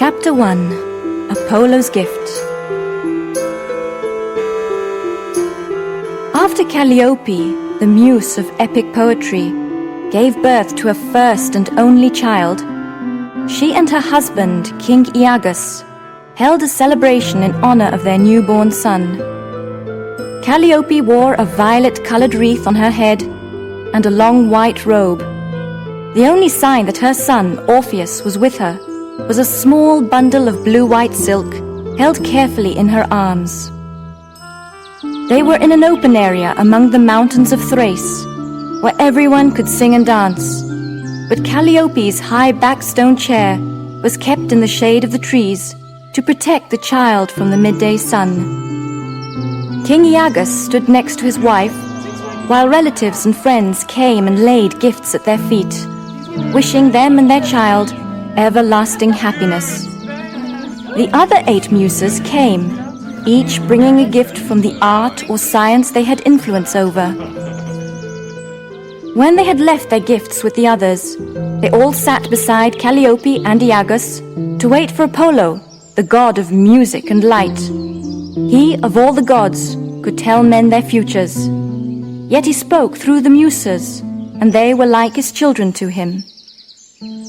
Chapter 1. Apollo's Gift. After Calliope, the muse of epic poetry, gave birth to a first and only child, she and her husband, King Oeagrus, held a celebration in honor of their newborn son. Calliope wore a violet-colored wreath on her head and a long white robe. The only sign that her son, Orpheus, was with her was a small bundle of blue-white silk held carefully in her arms. They were in an open area among the mountains of Thrace, where everyone could sing and dance, but Calliope's high backstone chair was kept in the shade of the trees to protect the child from the midday sun. King Oeagrus stood next to his wife, while relatives and friends came and laid gifts at their feet, wishing them and their child everlasting happiness. The other 8 muses came, each bringing a gift from the art or science they had influence over. When they had left their gifts with the others, they all sat beside Calliope and Oeagrus to wait for Apollo, the god of music and light. He, of all the gods, could tell men their futures. Yet he spoke through the muses, and they were like his children to him.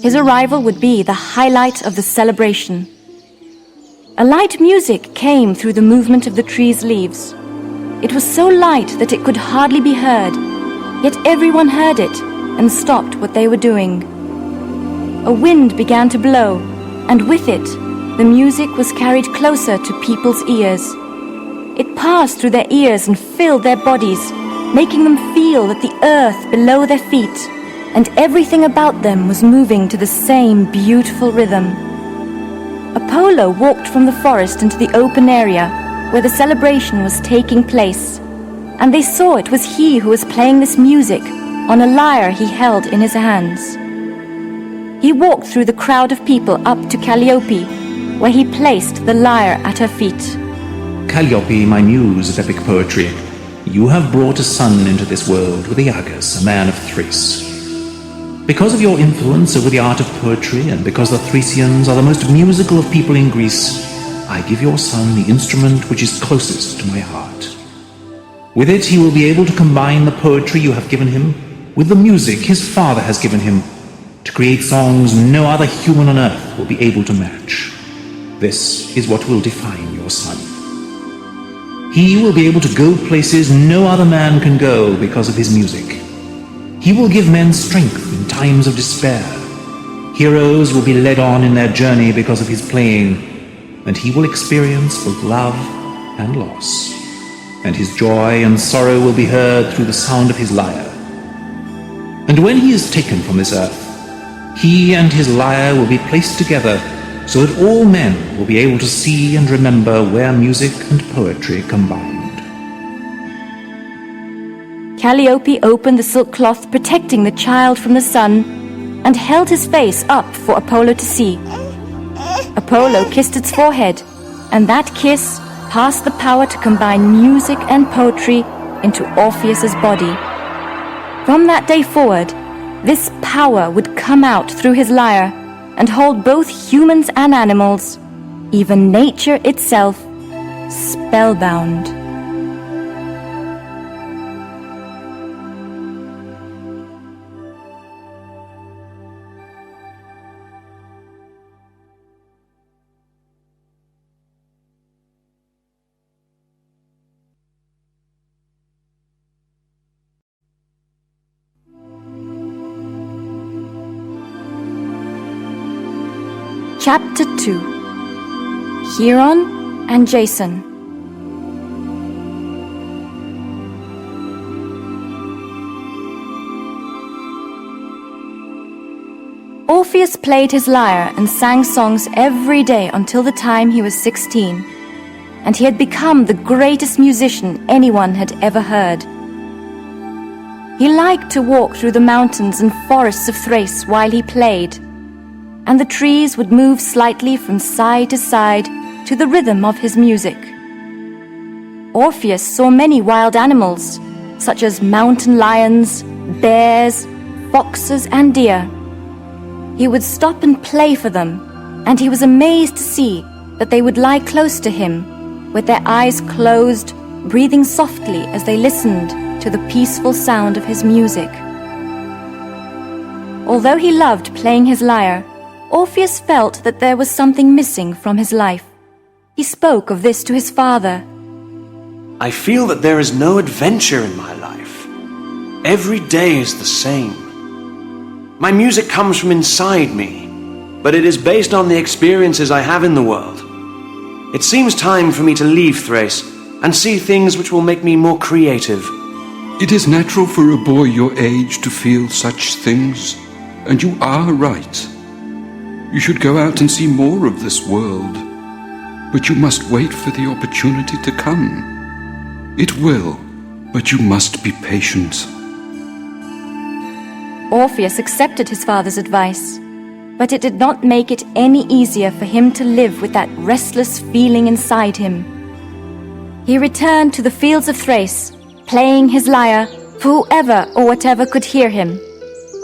His arrival would be the highlight of the celebration. A light music came through the movement of the tree's leaves. It was so light that it could hardly be heard, yet everyone heard it and stopped what they were doing. A wind began to blow, and with it, the music was carried closer to people's ears. It passed through their ears and filled their bodies, making them feel that the earth below their feet and everything about them was moving to the same beautiful rhythm. Apollo walked from the forest into the open area where the celebration was taking place, and they saw it was he who was playing this music on a lyre he held in his hands. He walked through the crowd of people up to Calliope, where he placed the lyre at her feet. Calliope, my muse of epic poetry, you have brought a son into this world with Oeagrus, a man of Thrace. Because of your influence over the art of poetry, and because the Thracians are the most musical of people in Greece, I give your son the instrument which is closest to my heart. With it he will be able to combine the poetry you have given him with the music his father has given him, to create songs no other human on earth will be able to match. This is what will define your son. He will be able to go places no other man can go because of his music. He will give men strength in times of despair. Heroes will be led on in their journey because of his playing, and he will experience both love and loss. And his joy and sorrow will be heard through the sound of his lyre. And when he is taken from this earth, he and his lyre will be placed together so that all men will be able to see and remember where music and poetry combined. Calliope opened the silk cloth protecting the child from the sun and held his face up for Apollo to see. Apollo kissed its forehead, and that kiss passed the power to combine music and poetry into Orpheus's body. From that day forward, this power would come out through his lyre and hold both humans and animals, even nature itself, spellbound. Chapter 2. Hieron and Jason. Orpheus played his lyre and sang songs every day until the time he was 16, and he had become the greatest musician anyone had ever heard. He liked to walk through the mountains and forests of Thrace while he played, and the trees would move slightly from side to side to the rhythm of his music. Orpheus saw many wild animals, such as mountain lions, bears, foxes, and deer. He would stop and play for them, and he was amazed to see that they would lie close to him, with their eyes closed, breathing softly as they listened to the peaceful sound of his music. Although he loved playing his lyre, Orpheus felt that there was something missing from his life. He spoke of this to his father. I feel that there is no adventure in my life. Every day is the same. My music comes from inside me, but it is based on the experiences I have in the world. It seems time for me to leave Thrace and see things which will make me more creative. It is natural for a boy your age to feel such things, and you are right. You should go out and see more of this world, but you must wait for the opportunity to come. It will, but you must be patient. Orpheus accepted his father's advice, but it did not make it any easier for him to live with that restless feeling inside him. He returned to the fields of Thrace, playing his lyre for whoever or whatever could hear him,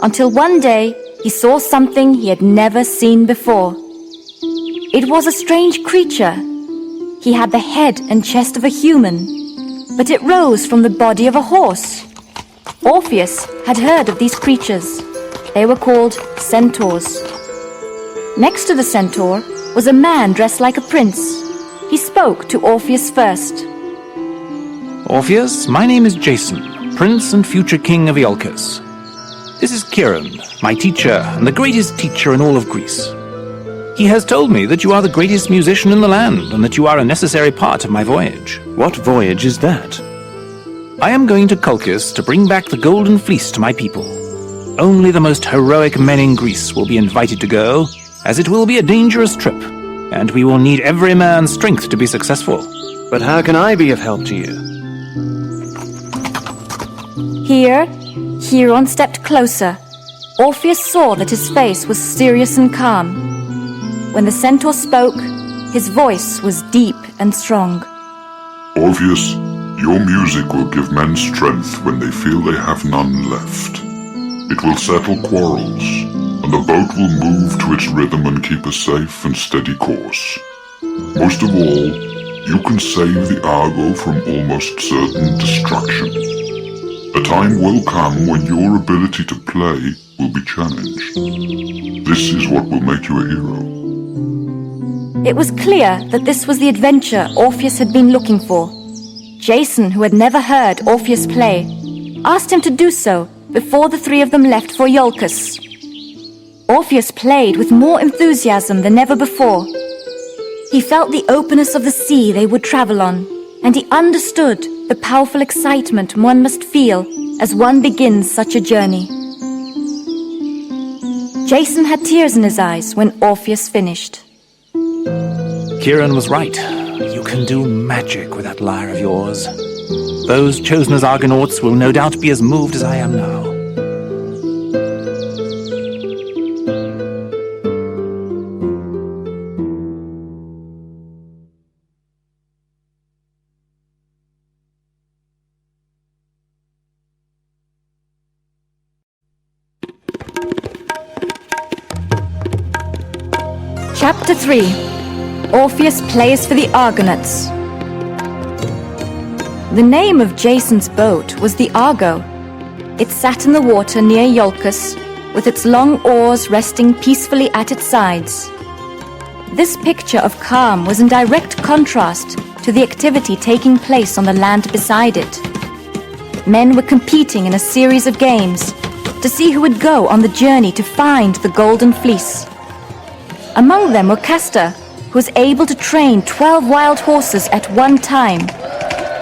until one day he saw something he had never seen before. It was a strange creature. He had the head and chest of a human, but it rose from the body of a horse. Orpheus had heard of these creatures. They were called centaurs. Next to the centaur was a man dressed like a prince. He spoke to Orpheus first. Orpheus, my name is Jason, Prince and future King of Audiobook. This is Kieran, my teacher and the greatest teacher in all of Greece. He has told me that you are the greatest musician in the land and that you are a necessary part of my voyage. What voyage is that? I am going to Colchis to bring back the Golden Fleece to my people. Only the most heroic men in Greece will be invited to go, as it will be a dangerous trip, and we will need every man's strength to be successful. But how can I be of help to you? Here, Chiron stepped closer. Orpheus saw that his face was serious and calm. When the centaur spoke, his voice was deep and strong. Orpheus, your music will give men strength when they feel they have none left. It will settle quarrels, and the boat will move to its rhythm and keep a safe and steady course. Most of all, you can save the Argo from almost certain destruction. A time will come when your ability to play will be challenged. This is what will make you a hero. It was clear that this was the adventure Orpheus had been looking for. Jason, who had never heard Orpheus play, asked him to do so before the three of them left for Oeagrus. Orpheus played with more enthusiasm than ever before. He felt the openness of the sea they would travel on, and he understood the powerful excitement one must feel as one begins such a journey. Jason had tears in his eyes when Orpheus finished. Kieran was right. You can do magic with that lyre of yours. Those chosen as Argonauts will no doubt be as moved as I am now. Chapter 3. Orpheus plays for the Argonauts. The name of Jason's boat was the Argo. It sat in the water near Oeagrus, with its long oars resting peacefully at its sides. This picture of calm was in direct contrast to the activity taking place on the land beside it. Men were competing in a series of games to see who would go on the journey to find the Golden Fleece. Among them were Castor, who was able to train 12 wild horses at one time,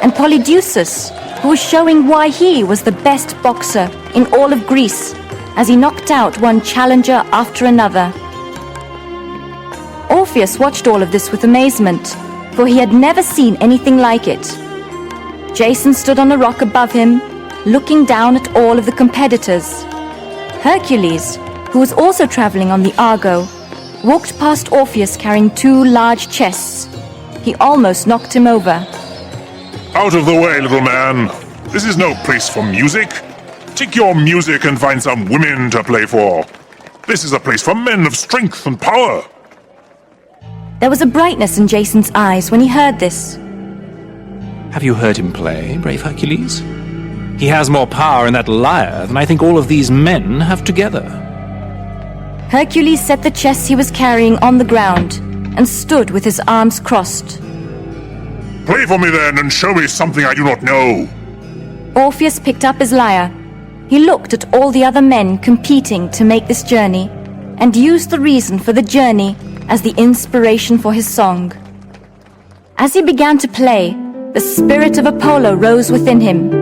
and Polydeuces, who was showing why he was the best boxer in all of Greece, as he knocked out one challenger after another. Orpheus watched all of this with amazement, for he had never seen anything like it. Jason stood on a rock above him, looking down at all of the competitors. Hercules, who was also traveling on the Argo, walked past Orpheus carrying 2 large chests. He almost knocked him over. Out of the way, little man. This is no place for music. Take your music and find some women to play for. This is a place for men of strength and power. There was a brightness in Jason's eyes when he heard this. Have you heard him play, brave Hercules? He has more power in that lyre than I think all of these men have together. Hercules set the chest he was carrying on the ground and stood with his arms crossed. Play for me then, and show me something I do not know. Orpheus picked up his lyre. He looked at all the other men competing to make this journey and used the reason for the journey as the inspiration for his song. As he began to play, the spirit of Apollo rose within him,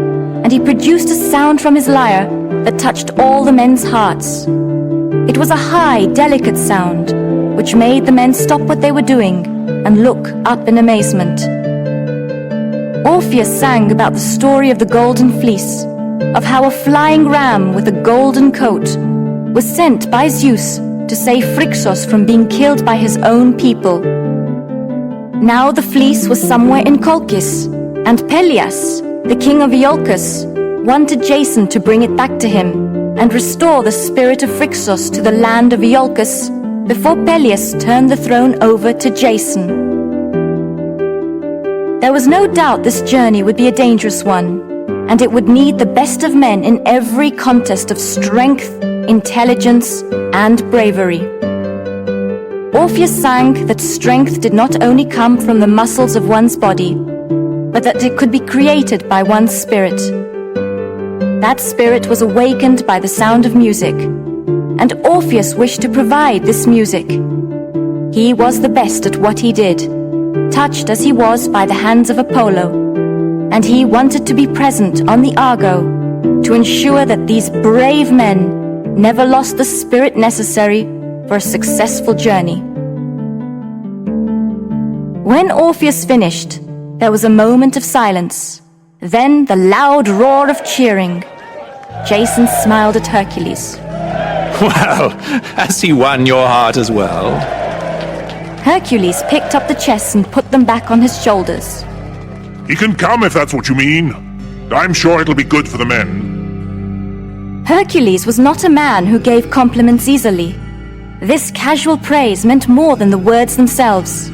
and he produced a sound from his lyre that touched all the men's hearts. It was a high, delicate sound, which made the men stop what they were doing and look up in amazement. Orpheus sang about the story of the golden fleece, of how a flying ram with a golden coat was sent by Zeus to save Phrixus from being killed by his own people. Now the fleece was somewhere in Colchis, and Peleus, the king of Iolcus, wanted Jason to bring it back to him and restore the spirit of Phrixus to the land of Iolcus before Peleus turned the throne over to Jason. There was no doubt this journey would be a dangerous one, and it would need the best of men in every contest of strength, intelligence, and bravery. Orpheus sang that strength did not only come from the muscles of one's body, but that it could be created by one's spirit. That spirit was awakened by the sound of music, and Orpheus wished to provide this music. He was the best at what he did, touched as he was by the hands of Apollo, and he wanted to be present on the Argo to ensure that these brave men never lost the spirit necessary for a successful journey. When Orpheus finished, there was a moment of silence, then the loud roar of cheering. Jason smiled at Hercules. Well, has he won your heart as well? Hercules picked up the chests and put them back on his shoulders. He can come if that's what you mean. I'm sure it'll be good for the men. Hercules was not a man who gave compliments easily. This casual praise meant more than the words themselves.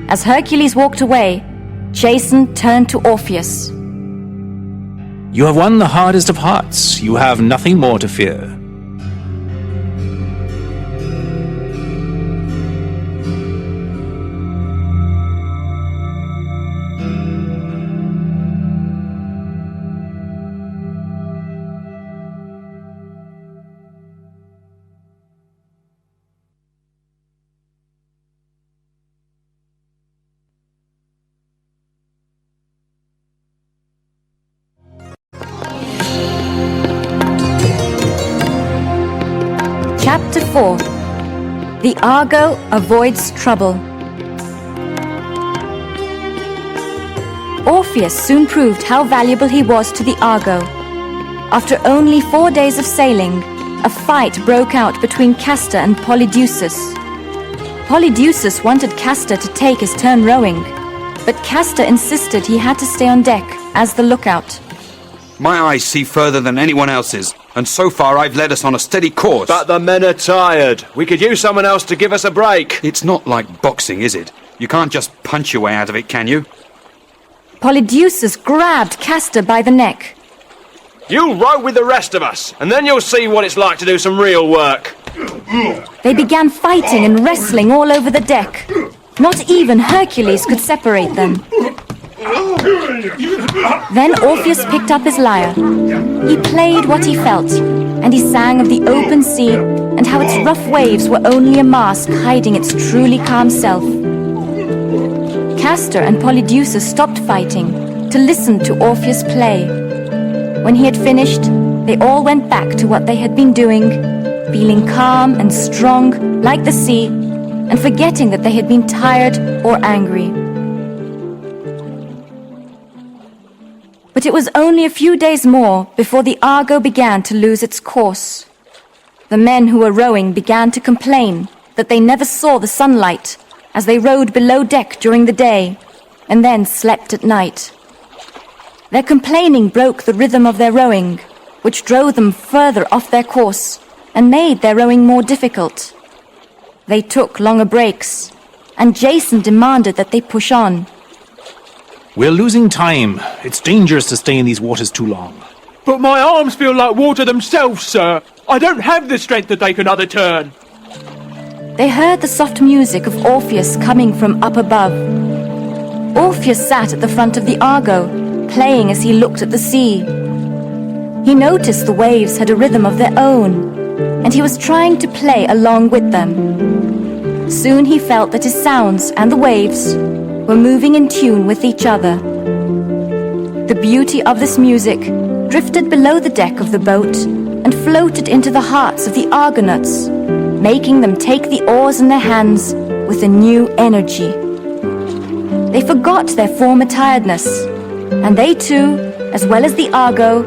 As Hercules walked away, Jason turned to Orpheus. You have won the hardest of hearts. You have nothing more to fear. Chapter 4. The Argo avoids trouble. Orpheus soon proved how valuable he was to the Argo. After only 4 days of sailing, a fight broke out between Castor and Polydeuces. Polydeuces wanted Castor to take his turn rowing, but Castor insisted he had to stay on deck as the lookout. My eyes see further than anyone else's, and so far I've led us on a steady course. But the men are tired. We could use someone else to give us a break. It's not like boxing, is it? You can't just punch your way out of it, can you? Polydeuces grabbed Castor by the neck. You row with the rest of us, and then you'll see what it's like to do some real work. They began fighting and wrestling all over the deck. Not even Hercules could separate them. Then Orpheus picked up his lyre. He played what he felt, and he sang of the open sea and how its rough waves were only a mask hiding its truly calm self. Castor and Polydeuces stopped fighting to listen to Orpheus play. When he had finished, they all went back to what they had been doing, feeling calm and strong like the sea, and forgetting that they had been tired or angry. But it was only a few days more before the Argo began to lose its course. The men who were rowing began to complain that they never saw the sunlight as they rowed below deck during the day and then slept at night. Their complaining broke the rhythm of their rowing, which drove them further off their course and made their rowing more difficult. They took longer breaks, and Jason demanded that they push on. We're losing time. It's dangerous to stay in these waters too long. But my arms feel like water themselves, sir. I don't have the strength to take another turn. They heard the soft music of Orpheus coming from up above. Orpheus sat at the front of the Argo, playing as he looked at the sea. He noticed the waves had a rhythm of their own, and he was trying to play along with them. Soon he felt that his sounds and the waves were moving in tune with each other. The beauty of this music drifted below the deck of the boat and floated into the hearts of the Argonauts, making them take the oars in their hands with a new energy. They forgot their former tiredness, and they too, as well as the Argo,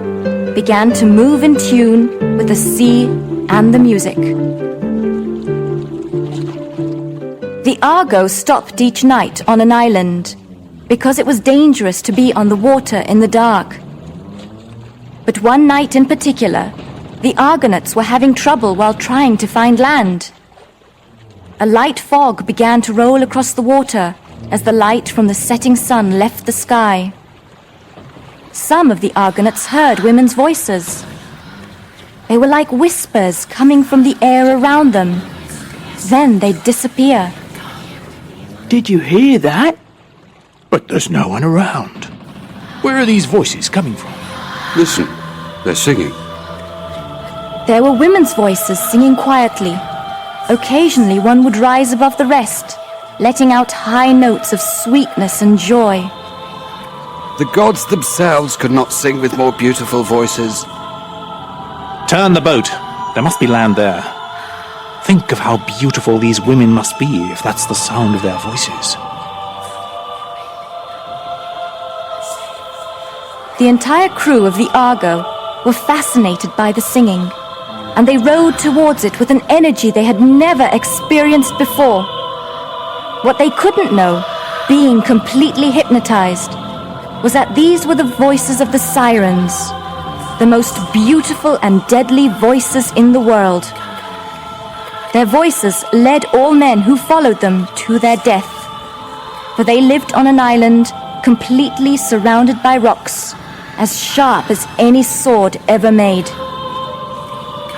began to move in tune with the sea and the music. The Argo stopped each night on an island because it was dangerous to be on the water in the dark. But one night in particular, the Argonauts were having trouble while trying to find land. A light fog began to roll across the water as the light from the setting sun left the sky. Some of the Argonauts heard women's voices. They were like whispers coming from the air around them. Then they'd disappear. Did you hear that? But there's no one around. Where are these voices coming from? Listen, they're singing. There were women's voices singing quietly. Occasionally one would rise above the rest, letting out high notes of sweetness and joy. The gods themselves could not sing with more beautiful voices. Turn the boat. There must be land there. Think of how beautiful these women must be if that's the sound of their voices. The entire crew of the Argo were fascinated by the singing, and they rowed towards it with an energy they had never experienced before. What they couldn't know, being completely hypnotized, was that these were the voices of the sirens, the most beautiful and deadly voices in the world. Their voices led all men who followed them to their death, for they lived on an island completely surrounded by rocks, as sharp as any sword ever made.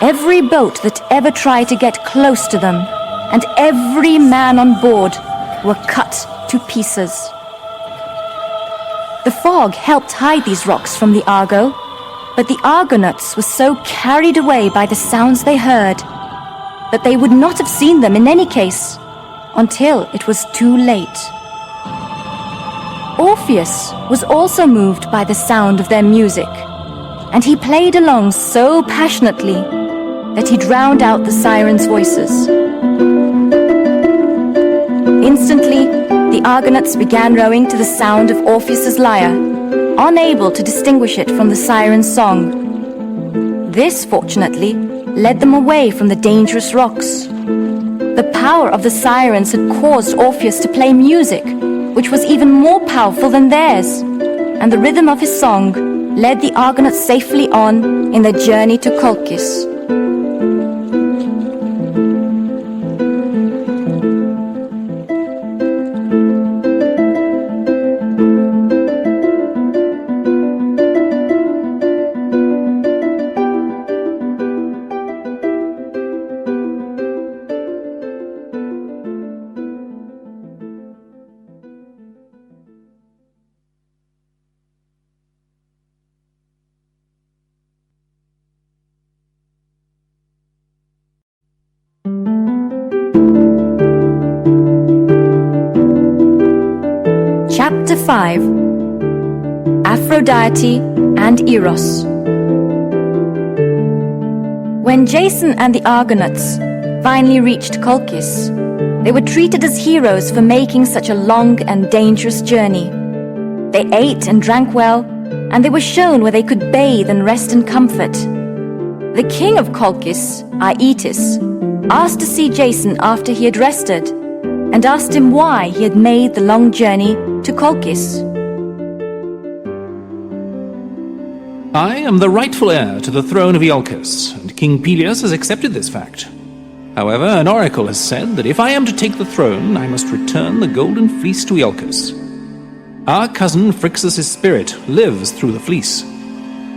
Every boat that ever tried to get close to them, and every man on board, were cut to pieces. The fog helped hide these rocks from the Argo, but the Argonauts were so carried away by the sounds they heard that they would not have seen them in any case until it was too late. Orpheus was also moved by the sound of their music, and he played along so passionately that he drowned out the sirens' voices. Instantly, the Argonauts began rowing to the sound of Orpheus's lyre, unable to distinguish it from the siren's song. This, fortunately, led them away from the dangerous rocks. The power of the sirens had caused Orpheus to play music, which was even more powerful than theirs, and the rhythm of his song led the Argonauts safely on in their journey to Colchis. Chapter 5 Aphrodite and Eros. When Jason and the Argonauts finally reached Colchis, they were treated as heroes for making such a long and dangerous journey. They ate and drank well, and they were shown where they could bathe and rest in comfort. The king of Colchis, Aeetes, asked to see Jason after he had rested, and asked him why he had made the long journey to Colchis. I am the rightful heir to the throne of Oeagrus, and King Pelias has accepted this fact. However, an oracle has said that if I am to take the throne, I must return the golden fleece to Oeagrus. Our cousin Phrixus' spirit lives through the fleece.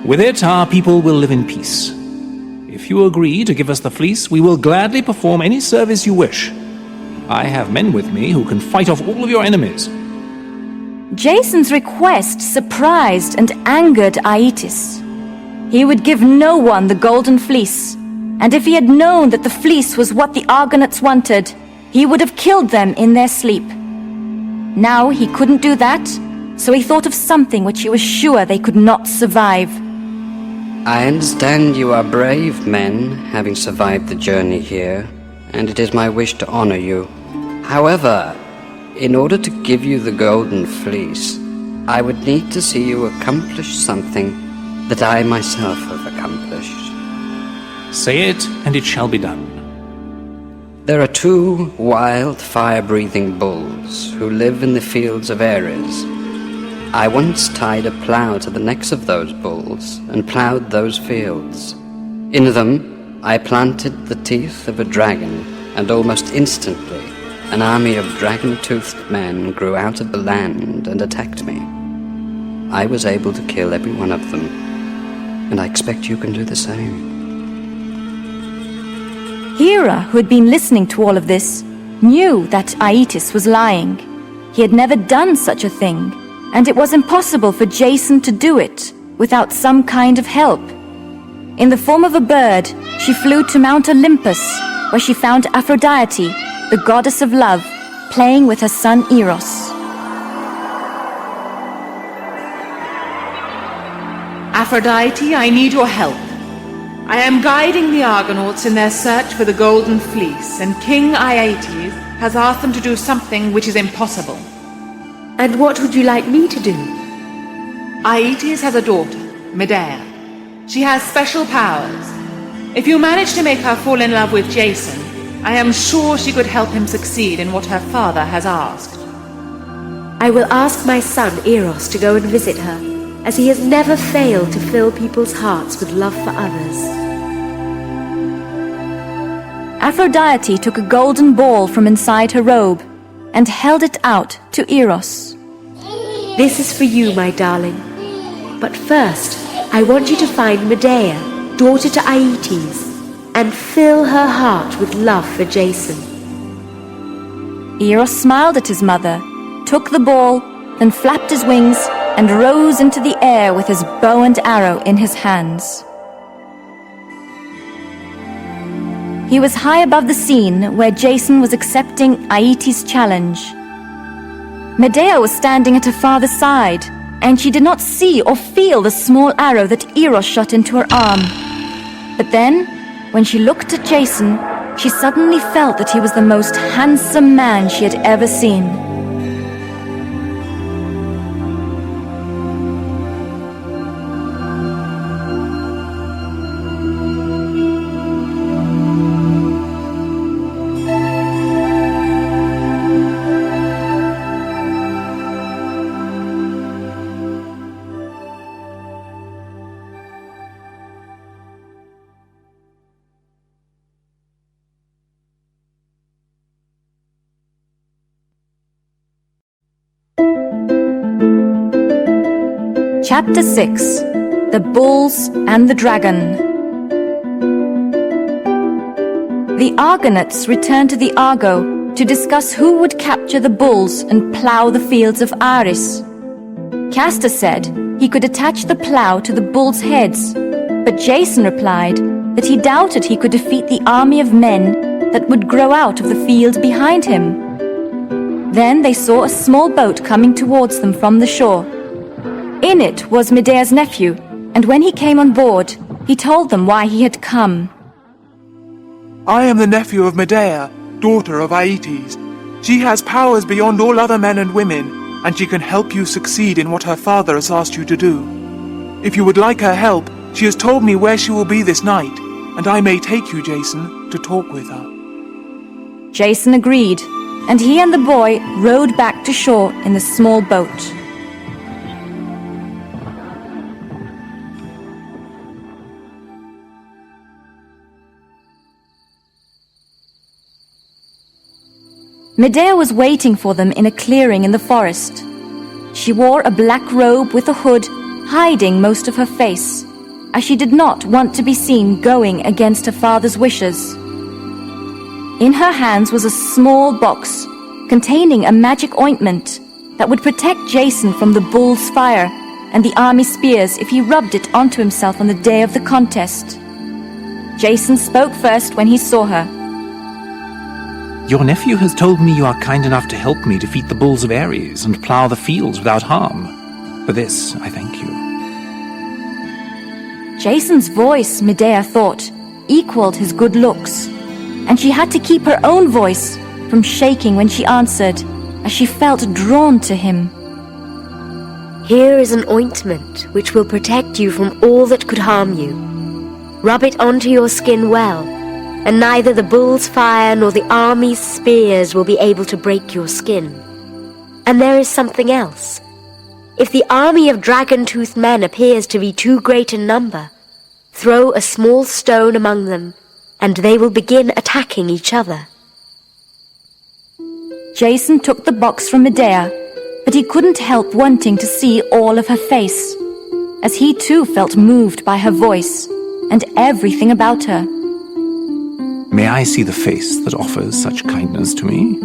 With it, our people will live in peace. If you agree to give us the fleece, we will gladly perform any service you wish. I have men with me who can fight off all of your enemies. Jason's request surprised and angered Aeetes. He would give no one the golden fleece, and if he had known that the fleece was what the Argonauts wanted, he would have killed them in their sleep. Now he couldn't do that, so he thought of something which he was sure they could not survive. I understand you are brave men, having survived the journey here, and it is my wish to honor you. However, in order to give you the golden fleece, I would need to see you accomplish something that I myself have accomplished. Say it, and it shall be done. There are 2 wild, fire-breathing bulls who live in the fields of Ares. I once tied a plough to the necks of those bulls and ploughed those fields. In them, I planted the teeth of a dragon, and almost instantly, an army of dragon-toothed men grew out of the land and attacked me. I was able to kill every one of them, and I expect you can do the same. Hera, who had been listening to all of this, knew that Aeetes was lying. He had never done such a thing, and it was impossible for Jason to do it without some kind of help. In the form of a bird, she flew to Mount Olympus, where she found Aphrodite, the goddess of love, playing with her son Eros. Aphrodite, I need your help. I am guiding the Argonauts in their search for the golden fleece, and King Aeetes has asked them to do something which is impossible. And what would you like me to do? Aeetes has a daughter, Medea. She has special powers. If you manage to make her fall in love with Jason, I am sure she could help him succeed in what her father has asked. I will ask my son Eros to go and visit her, as he has never failed to fill people's hearts with love for others. Aphrodite took a golden ball from inside her robe and held it out to Eros. This is for you, my darling. But first, I want you to find Medea, daughter to Aeetes, and fill her heart with love for Jason. Eros smiled at his mother, took the ball, then flapped his wings and rose into the air with his bow and arrow in his hands. He was high above the scene where Jason was accepting Aeetes' challenge. Medea was standing at her father's side, and she did not see or feel the small arrow that Eros shot into her arm. But then, when she looked at Jason, she suddenly felt that he was the most handsome man she had ever seen. Chapter 6: The Bulls and the Dragon. The Argonauts returned to the Argo to discuss who would capture the bulls and plough the fields of Ares. Castor said he could attach the plough to the bulls' heads, but Jason replied that he doubted he could defeat the army of men that would grow out of the field behind him. Then they saw a small boat coming towards them from the shore. In it was Medea's nephew, and when he came on board, he told them why he had come. I am the nephew of Medea, daughter of Aeetes. She has powers beyond all other men and women, and she can help you succeed in what her father has asked you to do. If you would like her help, she has told me where she will be this night, and I may take you, Jason, to talk with her. Jason agreed, and he and the boy rowed back to shore in the small boat. Medea was waiting for them in a clearing in the forest. She wore a black robe with a hood, hiding most of her face, as she did not want to be seen going against her father's wishes. In her hands was a small box containing a magic ointment that would protect Jason from the bull's fire and the army spears if he rubbed it onto himself on the day of the contest. Jason spoke first when he saw her. Your nephew has told me you are kind enough to help me defeat the bulls of Ares and plough the fields without harm. For this, I thank you. Jason's voice, Medea thought, equaled his good looks, and she had to keep her own voice from shaking when she answered, as she felt drawn to him. Here is an ointment which will protect you from all that could harm you. Rub it onto your skin well, and neither the bull's fire nor the army's spears will be able to break your skin. And there is something else. If the army of dragon-toothed men appears to be too great in number, throw a small stone among them, and they will begin attacking each other. Jason took the box from Medea, but he couldn't help wanting to see all of her face, as he too felt moved by her voice and everything about her. May I see the face that offers such kindness to me?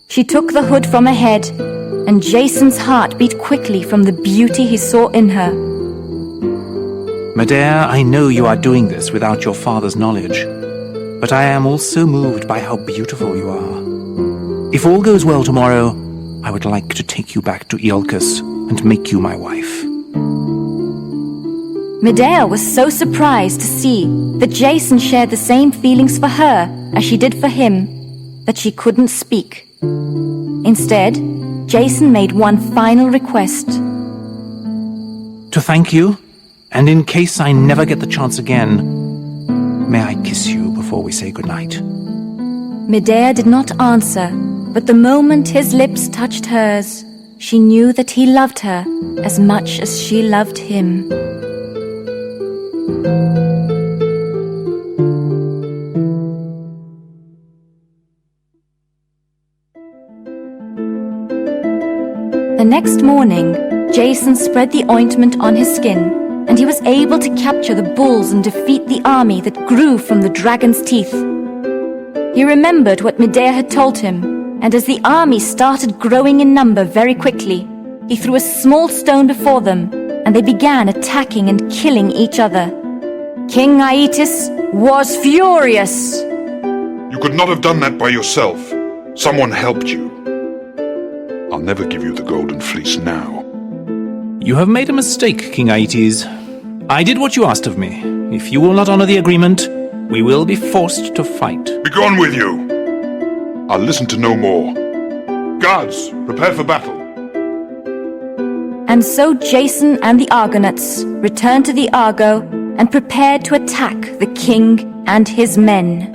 She took the hood from her head, and Jason's heart beat quickly from the beauty he saw in her. Medea, I know you are doing this without your father's knowledge, but I am also moved by how beautiful you are. If all goes well tomorrow, I would like to take you back to Oeagrus and make you my wife. Medea was so surprised to see that Jason shared the same feelings for her as she did for him that she couldn't speak. Instead, Jason made one final request. To thank you, and in case I never get the chance again, may I kiss you before we say goodnight? Medea did not answer, but the moment his lips touched hers, she knew that he loved her as much as she loved him. The next morning, Jason spread the ointment on his skin, and he was able to capture the bulls and defeat the army that grew from the dragon's teeth. He remembered what Medea had told him, and as the army started growing in number very quickly, he threw a small stone before them, and they began attacking and killing each other. King Aeetes was furious. You could not have done that by yourself. Someone helped you. I'll never give you the golden fleece now. You have made a mistake, King Aeetes. I did what you asked of me. If you will not honor the agreement, we will be forced to fight. Begone with you! I'll listen to no more. Guards, prepare for battle. And so Jason and the Argonauts returned to the Argo and prepared to attack the king and his men.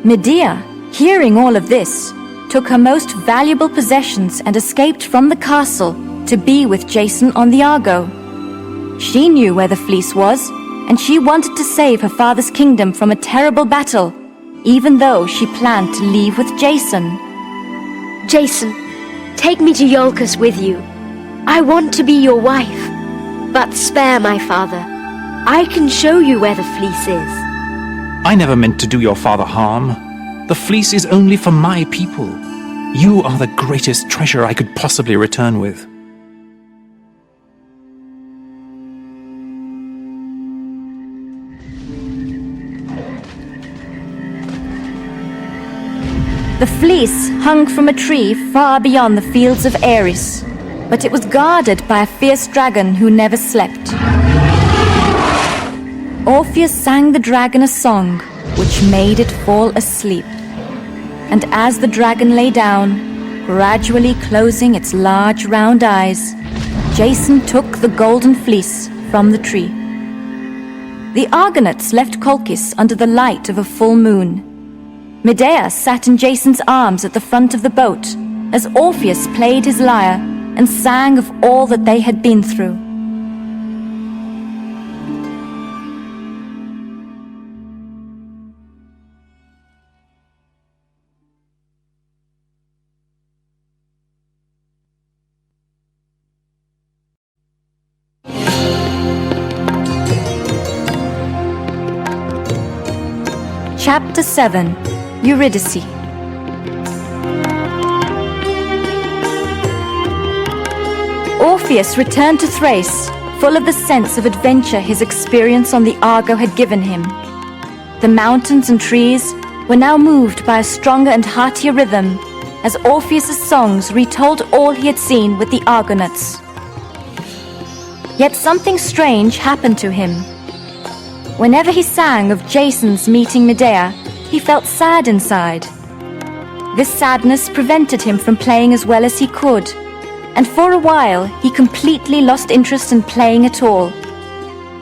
Medea, hearing all of this, took her most valuable possessions and escaped from the castle to be with Jason on the Argo. She knew where the fleece was, and she wanted to save her father's kingdom from a terrible battle, even though she planned to leave with Jason. Jason, take me to Oeagrus with you. I want to be your wife, but spare my father. I can show you where the fleece is. I never meant to do your father harm. The fleece is only for my people. You are the greatest treasure I could possibly return with. The fleece hung from a tree far beyond the fields of Ares, but it was guarded by a fierce dragon who never slept. Orpheus sang the dragon a song, which made it fall asleep. And as the dragon lay down, gradually closing its large round eyes, Jason took the golden fleece from the tree. The Argonauts left Colchis under the light of a full moon. Medea sat in Jason's arms at the front of the boat as Orpheus played his lyre and sang of all that they had been through. Chapter 7. Eurydice. Orpheus returned to Thrace, full of the sense of adventure his experience on the Argo had given him. The mountains and trees were now moved by a stronger and heartier rhythm, as Orpheus's songs retold all he had seen with the Argonauts. Yet something strange happened to him. Whenever he sang of Jason's meeting Medea, he felt sad inside. This sadness prevented him from playing as well as he could, and for a while he completely lost interest in playing at all.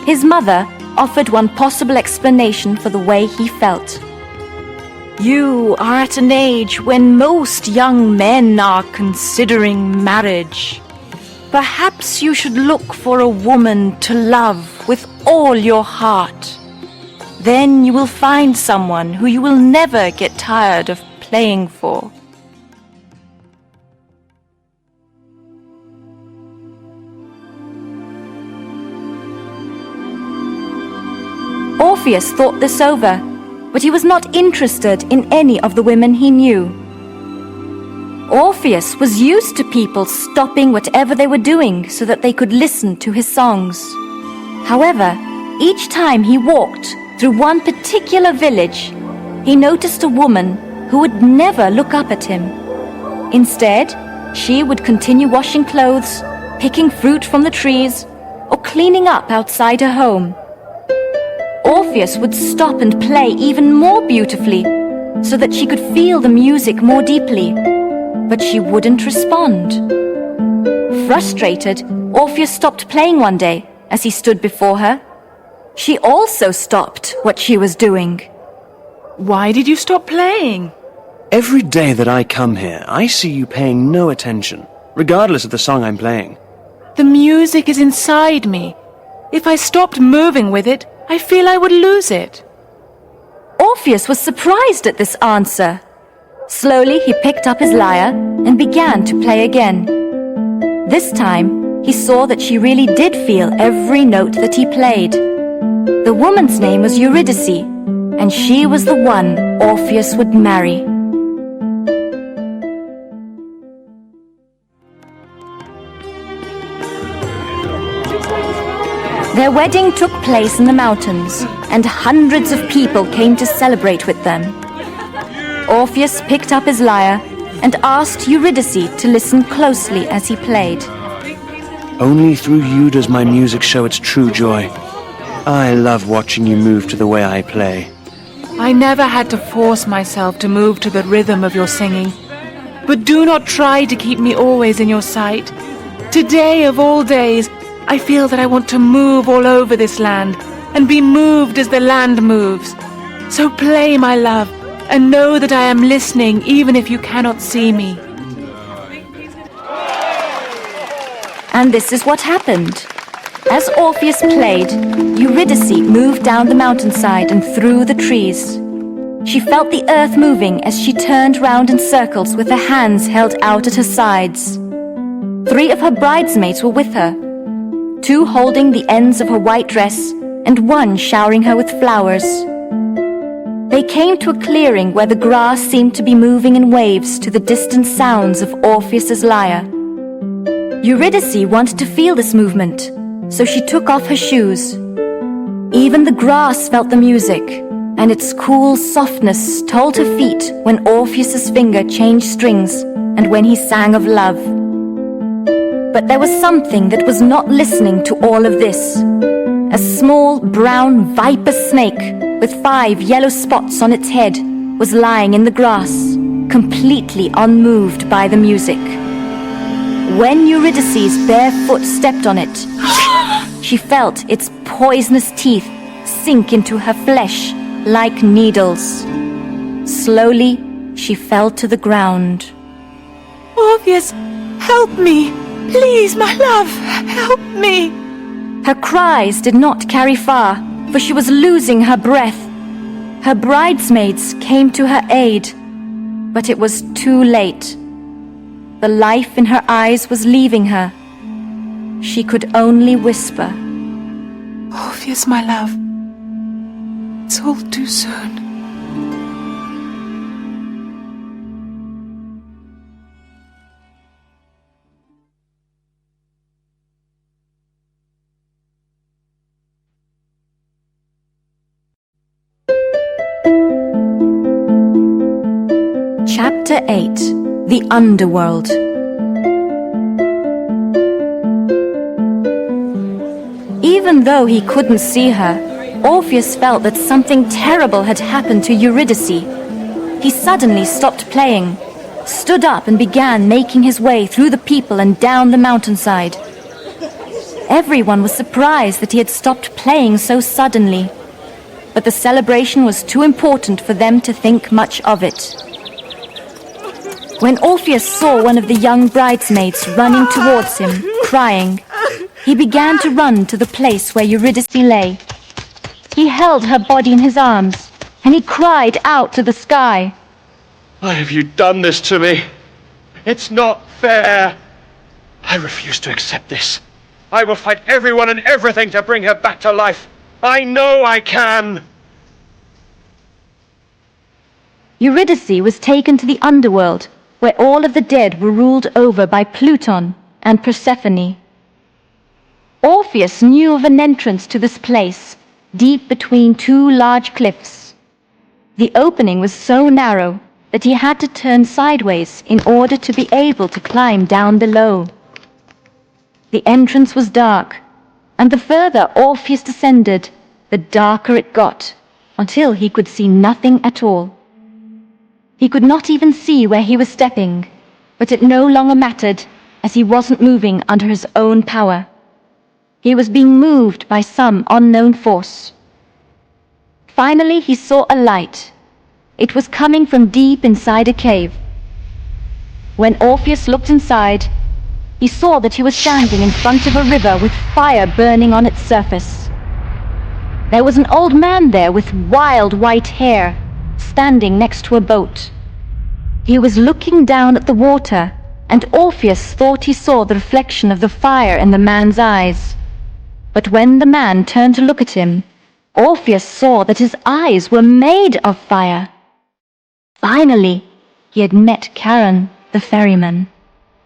His mother offered one possible explanation for the way he felt. You are at an age when most young men are considering marriage. Perhaps you should look for a woman to love with all your heart. Then you will find someone who you will never get tired of playing for. Orpheus thought this over, but he was not interested in any of the women he knew. Orpheus was used to people stopping whatever they were doing so that they could listen to his songs. However, each time he walked through one particular village, he noticed a woman who would never look up at him. Instead, she would continue washing clothes, picking fruit from the trees, or cleaning up outside her home. Orpheus would stop and play even more beautifully so that she could feel the music more deeply, but she wouldn't respond. Frustrated, Orpheus stopped playing one day as he stood before her. She also stopped what she was doing. Why did you stop playing? Every day that I come here, I see you paying no attention, regardless of the song I'm playing. The music is inside me. If I stopped moving with it, I feel I would lose it. Orpheus was surprised at this answer. Slowly he picked up his lyre and began to play again. This time he saw that she really did feel every note that he played. The woman's name was Eurydice, and she was the one Orpheus would marry. Their wedding took place in the mountains, and hundreds of people came to celebrate with them. Orpheus picked up his lyre and asked Eurydice to listen closely as he played. Only through you does my music show its true joy. I love watching you move to the way I play. I never had to force myself to move to the rhythm of your singing. But do not try to keep me always in your sight. Today of all days, I feel that I want to move all over this land and be moved as the land moves. So play, my love, and know that I am listening even if you cannot see me. And this is what happened. As Orpheus played, Eurydice moved down the mountainside and through the trees. She felt the earth moving as she turned round in circles with her hands held out at her sides. 3 of her bridesmaids were with her, 2 holding the ends of her white dress and 1 showering her with flowers. They came to a clearing where the grass seemed to be moving in waves to the distant sounds of Orpheus's lyre. Eurydice wanted to feel this movement, so she took off her shoes. Even the grass felt the music, and its cool softness told her feet when Orpheus's finger changed strings and when he sang of love. But there was something that was not listening to all of this. A small brown viper snake with 5 yellow spots on its head was lying in the grass, completely unmoved by the music. When Eurydice's bare foot stepped on it, she felt its poisonous teeth sink into her flesh like needles. Slowly, she fell to the ground. Orpheus, help me! Please, my love, help me! Her cries did not carry far, for she was losing her breath. Her bridesmaids came to her aid, but it was too late. The life in her eyes was leaving her. She could only whisper, Orpheus, my love, it's all too soon. Chapter 8. The Underworld. Even though he couldn't see her, Orpheus felt that something terrible had happened to Eurydice. He suddenly stopped playing, stood up and began making his way through the people and down the mountainside. Everyone was surprised that he had stopped playing so suddenly, but the celebration was too important for them to think much of it. When Orpheus saw one of the young bridesmaids running towards him, crying, he began to run to the place where Eurydice lay. He held her body in his arms, and he cried out to the sky. Why have you done this to me? It's not fair. I refuse to accept this. I will fight everyone and everything to bring her back to life. I know I can. Eurydice was taken to the underworld, where all of the dead were ruled over by Pluton and Persephone. Orpheus knew of an entrance to this place, deep between two large cliffs. The opening was so narrow that he had to turn sideways in order to be able to climb down below. The entrance was dark, and the further Orpheus descended, the darker it got, until he could see nothing at all. He could not even see where he was stepping, but it no longer mattered, as he wasn't moving under his own power. He was being moved by some unknown force. Finally, he saw a light. It was coming from deep inside a cave. When Orpheus looked inside, he saw that he was standing in front of a river with fire burning on its surface. There was an old man there with wild white hair, standing next to a boat. He was looking down at the water, and Orpheus thought he saw the reflection of the fire in the man's eyes. But when the man turned to look at him, Orpheus saw that his eyes were made of fire. Finally, he had met Charon, the ferryman.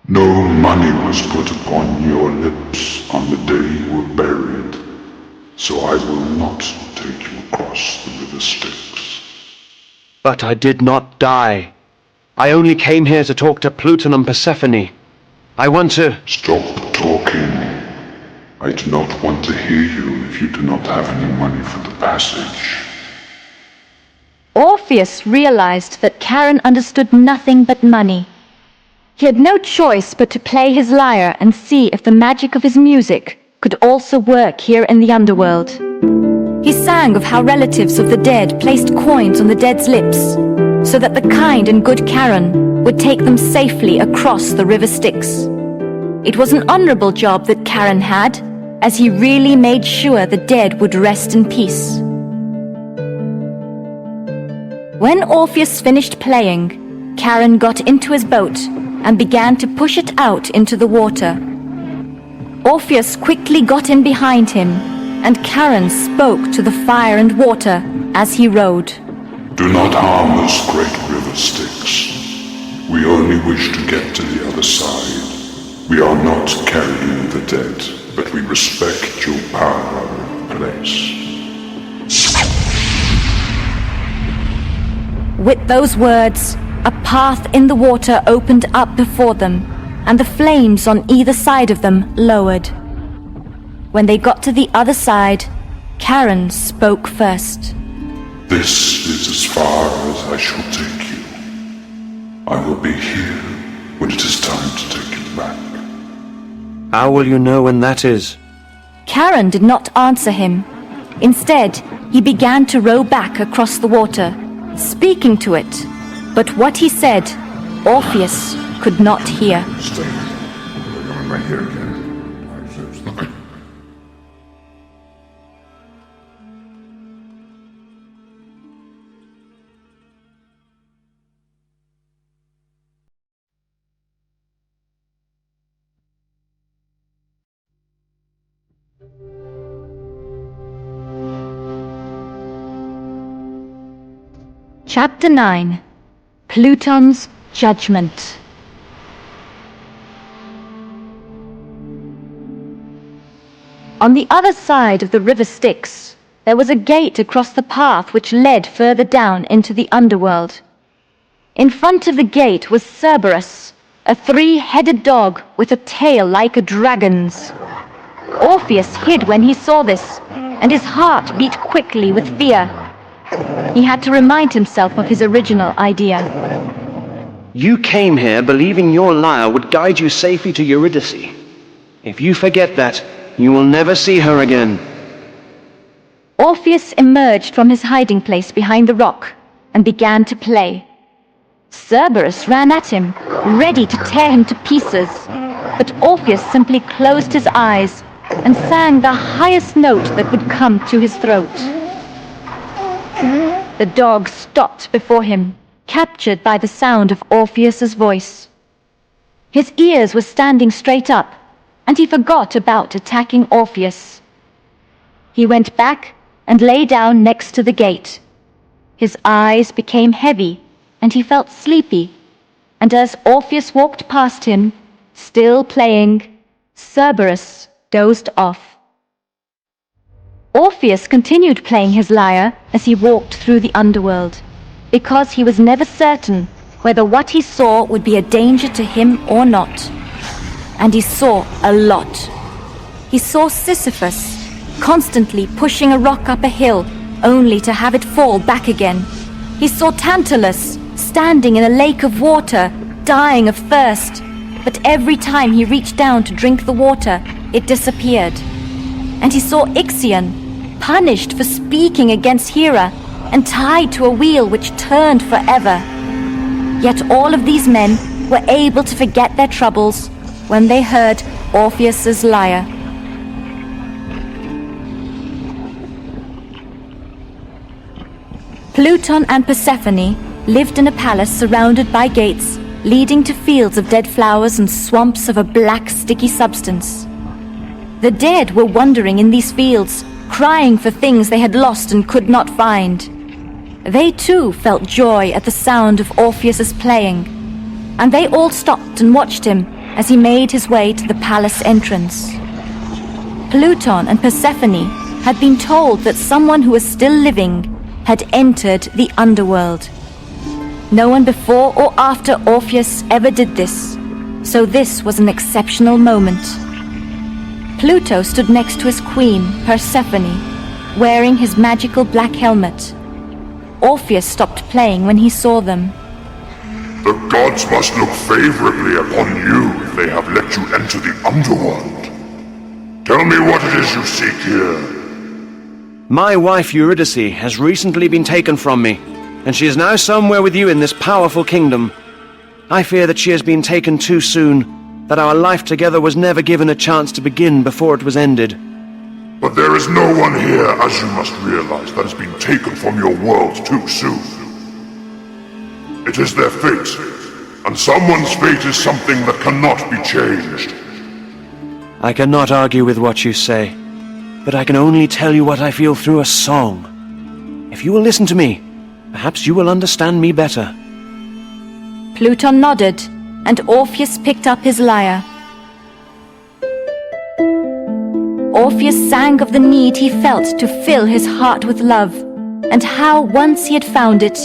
No money was put upon your lips on the day you were buried, so I will not take you across the river Styx. But I did not die. I only came here to talk to Pluton and Persephone. I want to... Stop talking. I do not want to hear you if you do not have any money for the passage. Orpheus realized that Charon understood nothing but money. He had no choice but to play his lyre and see if the magic of his music could also work here in the underworld. He sang of how relatives of the dead placed coins on the dead's lips, so that the kind and good Charon would take them safely across the river Styx. It was an honorable job that Charon had, as he really made sure the dead would rest in peace. When Orpheus finished playing, Charon got into his boat and began to push it out into the water. Orpheus quickly got in behind him, and Charon spoke to the fire and water as he rowed. Do not harm this great river Styx. We only wish to get to the other side. We are not carrying the dead, but we respect your power and place. With those words, a path in the water opened up before them, and the flames on either side of them lowered. When they got to the other side, Charon spoke first. This is as far as I shall take you. I will be here when it is time to take you back. How will you know when that is? Charon did not answer him. Instead, he began to row back across the water, speaking to it. But what he said, Orpheus could not hear. Stay. We're going right here again. Chapter 9. Pluton's Judgment. On the other side of the river Styx, there was a gate across the path which led further down into the underworld. In front of the gate was Cerberus, a three-headed dog with a tail like a dragon's. Orpheus hid when he saw this, and his heart beat quickly with fear. He had to remind himself of his original idea. You came here believing your lyre would guide you safely to Eurydice. If you forget that, you will never see her again. Orpheus emerged from his hiding place behind the rock and began to play. Cerberus ran at him, ready to tear him to pieces, but Orpheus simply closed his eyes and sang the highest note that would come to his throat. The dog stopped before him, captured by the sound of Orpheus's voice. His ears were standing straight up, and he forgot about attacking Orpheus. He went back and lay down next to the gate. His eyes became heavy, and he felt sleepy, and as Orpheus walked past him, still playing, Cerberus dozed off. Orpheus continued playing his lyre as he walked through the underworld, because he was never certain whether what he saw would be a danger to him or not. And he saw a lot. He saw Sisyphus constantly pushing a rock up a hill, only to have it fall back again. He saw Tantalus standing in a lake of water, dying of thirst, but every time he reached down to drink the water, it disappeared. And he saw Ixion, punished for speaking against Hera, and tied to a wheel which turned forever. Yet all of these men were able to forget their troubles when they heard Orpheus's lyre. Pluton and Persephone lived in a palace surrounded by gates, leading to fields of dead flowers and swamps of a black, sticky substance. The dead were wandering in these fields, crying for things they had lost and could not find. They too felt joy at the sound of Orpheus's playing, and they all stopped and watched him as he made his way to the palace entrance. Pluton and Persephone had been told that someone who was still living had entered the underworld. No one before or after Orpheus ever did this, so this was an exceptional moment. Pluto stood next to his queen, Persephone, wearing his magical black helmet. Orpheus stopped playing when he saw them. The gods must look favorably upon you if they have let you enter the underworld. Tell me what it is you seek here. My wife Eurydice has recently been taken from me, and she is now somewhere with you in this powerful kingdom. I fear that she has been taken too soon, that our life together was never given a chance to begin before it was ended. But there is no one here, as you must realize, that has been taken from your world too soon. It is their fate, and someone's fate is something that cannot be changed. I cannot argue with what you say, but I can only tell you what I feel through a song. If you will listen to me, perhaps you will understand me better. Pluton nodded, and Orpheus picked up his lyre. Orpheus sang of the need he felt to fill his heart with love, and how once he had found it,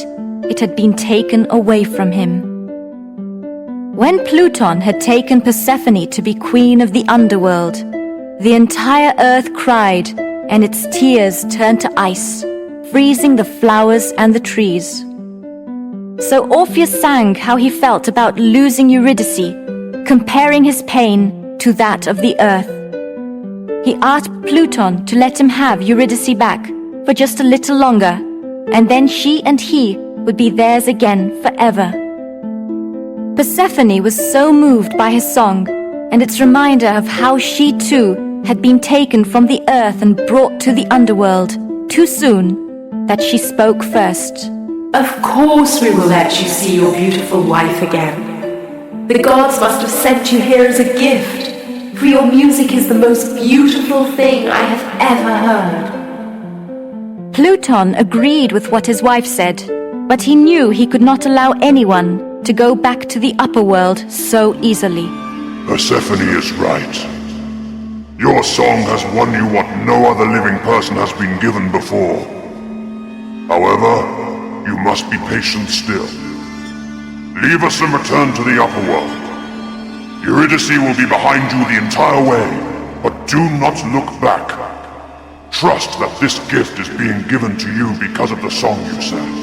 it had been taken away from him. When Pluton had taken Persephone to be queen of the underworld, the entire earth cried, and its tears turned to ice, freezing the flowers and the trees. So Orpheus sang how he felt about losing Eurydice, comparing his pain to that of the earth. He asked Pluton to let him have Eurydice back for just a little longer, and then she and he would be theirs again forever. Persephone was so moved by his song, and its reminder of how she too had been taken from the earth and brought to the underworld too soon, that she spoke first. Of course we will let you see your beautiful wife again. The gods must have sent you here as a gift, for your music is the most beautiful thing I have ever heard. Pluton agreed with what his wife said, but he knew he could not allow anyone to go back to the upper world so easily. Persephone is right. Your song has won you what no other living person has been given before. However, you must be patient still. Leave us and return to the upper world. Eurydice will be behind you the entire way, but do not look back. Trust that this gift is being given to you because of the song you sang.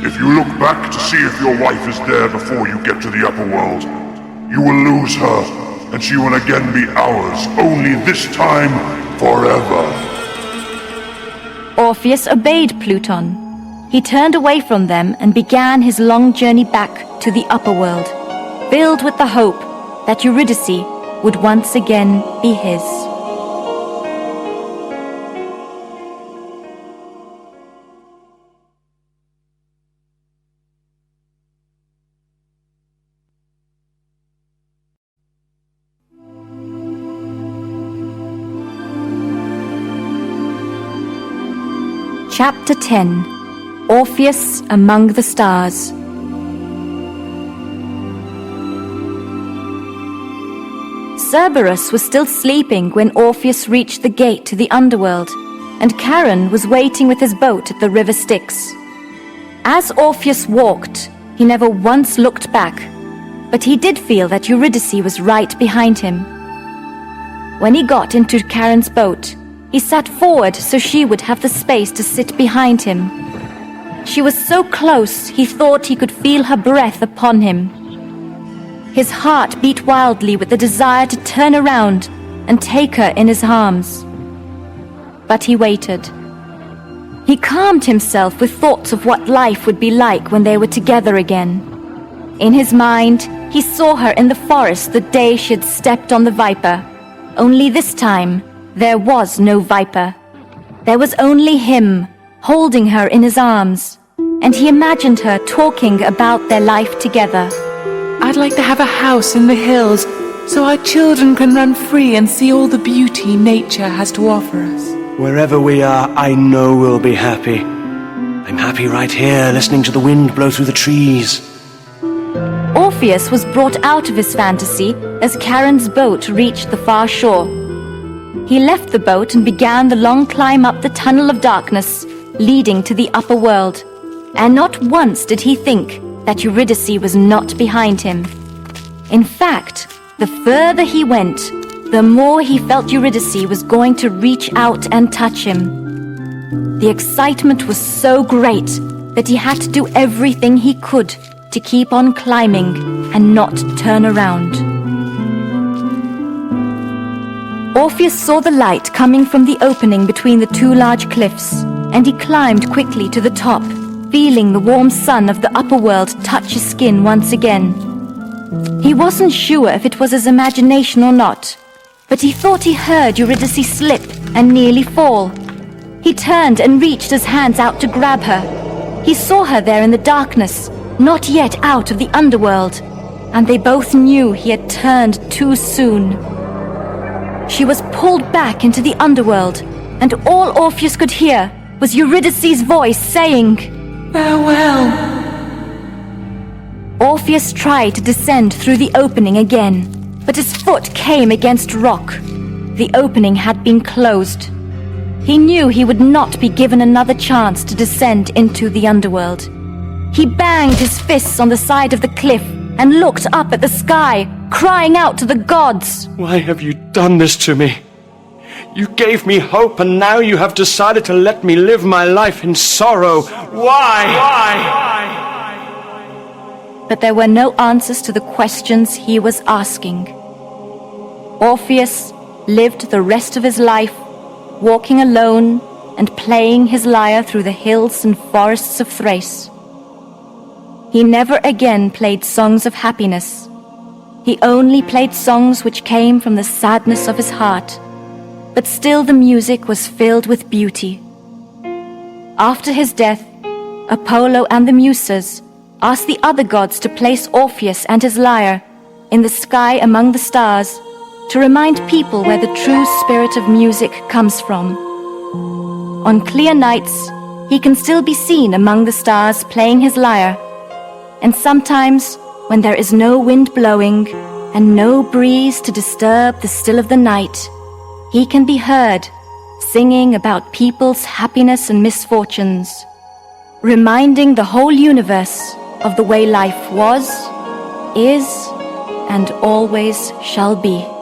If you look back to see if your wife is there before you get to the upper world, you will lose her, and she will again be ours, only this time forever. Orpheus obeyed Pluton. He turned away from them and began his long journey back to the upper world, filled with the hope that Eurydice would once again be his. Chapter 10 Orpheus Among the Stars. Cerberus was still sleeping when Orpheus reached the gate to the underworld, and Charon was waiting with his boat at the river Styx. As Orpheus walked, he never once looked back, but he did feel that Eurydice was right behind him. When he got into Charon's boat, he sat forward so she would have the space to sit behind him. She was so close he thought he could feel her breath upon him. His heart beat wildly with the desire to turn around and take her in his arms. But he waited. He calmed himself with thoughts of what life would be like when they were together again. In his mind, he saw her in the forest the day she had stepped on the viper. Only this time, there was no viper. There was only him, holding her in his arms, and he imagined her talking about their life together. I'd like to have a house in the hills so our children can run free and see all the beauty nature has to offer us. Wherever we are, I know we'll be happy. I'm happy right here, listening to the wind blow through the trees. Orpheus was brought out of his fantasy as Charon's boat reached the far shore. He left the boat and began the long climb up the tunnel of darkness leading to the upper world, and not once did he think that Eurydice was not behind him. In fact, the further he went, the more he felt Eurydice was going to reach out and touch him. The excitement was so great that he had to do everything he could to keep on climbing and not turn around. Orpheus saw the light coming from the opening between the two large cliffs, and he climbed quickly to the top, feeling the warm sun of the upper world touch his skin once again. He wasn't sure if it was his imagination or not, but he thought he heard Eurydice slip and nearly fall. He turned and reached his hands out to grab her. He saw her there in the darkness, not yet out of the underworld, and they both knew he had turned too soon. She was pulled back into the underworld, and all Orpheus could hear was Eurydice's voice saying, "Farewell." Orpheus tried to descend through the opening again, but his foot came against rock. The opening had been closed. He knew he would not be given another chance to descend into the underworld. He banged his fists on the side of the cliff and looked up at the sky, crying out to the gods. Why have you done this to me? You gave me hope, and now you have decided to let me live my life in sorrow. Why? But there were no answers to the questions he was asking. Orpheus lived the rest of his life walking alone and playing his lyre through the hills and forests of Thrace. He never again played songs of happiness. He only played songs which came from the sadness of his heart, but still the music was filled with beauty. After his death, Apollo and the Muses asked the other gods to place Orpheus and his lyre in the sky among the stars to remind people where the true spirit of music comes from. On clear nights, he can still be seen among the stars playing his lyre, and sometimes, when there is no wind blowing and no breeze to disturb the still of the night, he can be heard singing about people's happiness and misfortunes, reminding the whole universe of the way life was, is, and always shall be.